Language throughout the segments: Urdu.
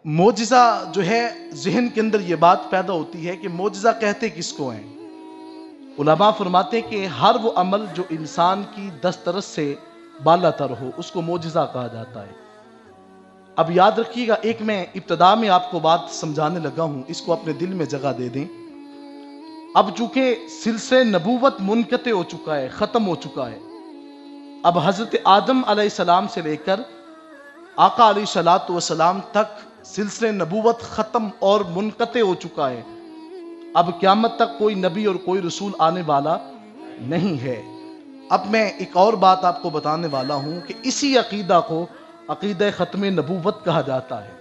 معجزہ جو ہے ذہن کے اندر یہ بات پیدا ہوتی ہے کہ معجزہ کہتے کس کو ہیں؟ علماء فرماتے ہیں کہ ہر وہ عمل جو انسان کی دسترس سے بالا تر ہو اس کو معجزہ کہا جاتا ہے۔ اب یاد رکھیے گا، ایک میں ابتدا میں آپ کو بات سمجھانے لگا ہوں، اس کو اپنے دل میں جگہ دے دیں۔ اب چونکہ سلسلہ نبوت منقطع ہو چکا ہے، ختم ہو چکا ہے، اب حضرت آدم علیہ السلام سے لے کر آقا علیہ الصلوۃ والسلام تک سلسلہ نبوت ختم اور منقطع ہو چکا ہے۔ اب قیامت تک کوئی نبی اور کوئی رسول آنے والا نہیں ہے۔ اب میں ایک اور بات آپ کو بتانے والا ہوں کہ اسی عقیدہ کو عقیدہ ختم نبوت کہا جاتا ہے۔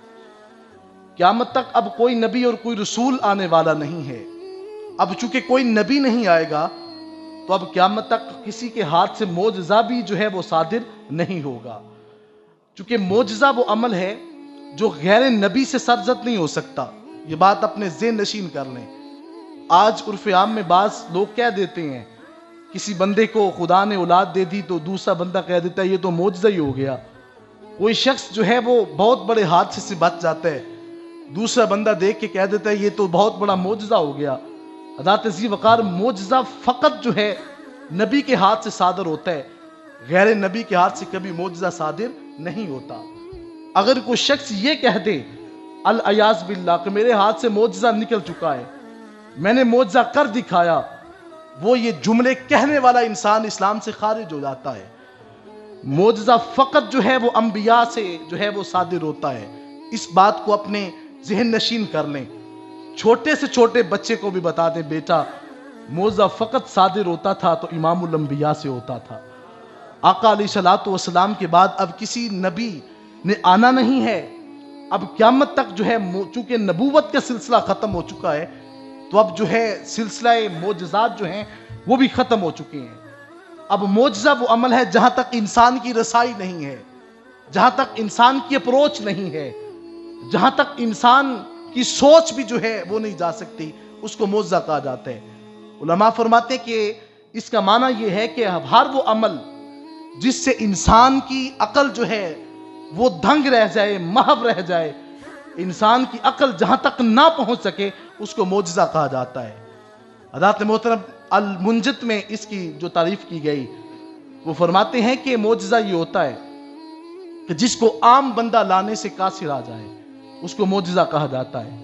قیامت تک اب کوئی نبی اور کوئی رسول آنے والا نہیں ہے۔ اب چونکہ کوئی نبی نہیں آئے گا تو اب قیامت تک کسی کے ہاتھ سے معجزہ بھی جو ہے وہ صادر نہیں ہوگا، چونکہ معجزہ وہ عمل ہے جو غیر نبی سے سرزد نہیں ہو سکتا۔ یہ بات اپنے ذہن نشین کر لیں۔ آج عرف عام میں بعض لوگ کہہ دیتے ہیں، کسی بندے کو خدا نے اولاد دے دی تو دوسرا بندہ کہہ دیتا ہے یہ تو معجزہ ہی ہو گیا۔ کوئی شخص جو ہے وہ بہت بڑے حادثے سے بچ جاتا ہے، دوسرا بندہ دیکھ کے کہہ دیتا ہے یہ تو بہت بڑا معجزہ ہو گیا۔ حضرات ذی وقار، معجزہ فقط جو ہے نبی کے ہاتھ سے صادر ہوتا ہے، غیر نبی کے ہاتھ سے کبھی معجزہ صادر نہیں ہوتا۔ اگر کوئی شخص یہ کہہ دے العیاذ باللہ کہ میرے ہاتھ سے معجزہ نکل چکا ہے، میں نے معجزہ کر دکھایا، وہ یہ جملے کہنے والا انسان اسلام سے خارج ہو جاتا ہے۔ معجزہ فقط جو ہے وہ انبیاء سے جو ہے وہ صادر ہوتا ہے۔ اس بات کو اپنے ذہن نشین کر لیں۔ چھوٹے سے چھوٹے بچے کو بھی بتا دیں، بیٹا معجزہ فقط صادر ہوتا تھا تو امام الانبیاء سے ہوتا تھا۔ آقا علیہ الصلوۃ والسلام کے بعد اب کسی نبی نے آنا نہیں ہے۔ اب قیامت تک جو ہے چونکہ نبوت کا سلسلہ ختم ہو چکا ہے تو اب جو ہے سلسلہ معجزات جو ہیں وہ بھی ختم ہو چکے ہیں۔ اب معجزہ وہ عمل ہے جہاں تک انسان کی رسائی نہیں ہے، جہاں تک انسان کی اپروچ نہیں ہے، جہاں تک انسان کی سوچ بھی جو ہے وہ نہیں جا سکتی، اس کو معجزہ کہا جاتا ہے۔ علماء فرماتے ہیں کہ اس کا معنی یہ ہے کہ ہر وہ عمل جس سے انسان کی عقل جو ہے وہ دھنگ رہ جائے، محو رہ جائے، انسان کی عقل جہاں تک نہ پہنچ سکے، اس کو معجزہ کہا جاتا ہے۔ حضرات محترم، المنجد میں اس کی جو تعریف کی گئی، وہ فرماتے ہیں کہ معجزہ یہ ہوتا ہے کہ جس کو عام بندہ لانے سے قاصر آ جائے، اس کو معجزہ کہا جاتا ہے۔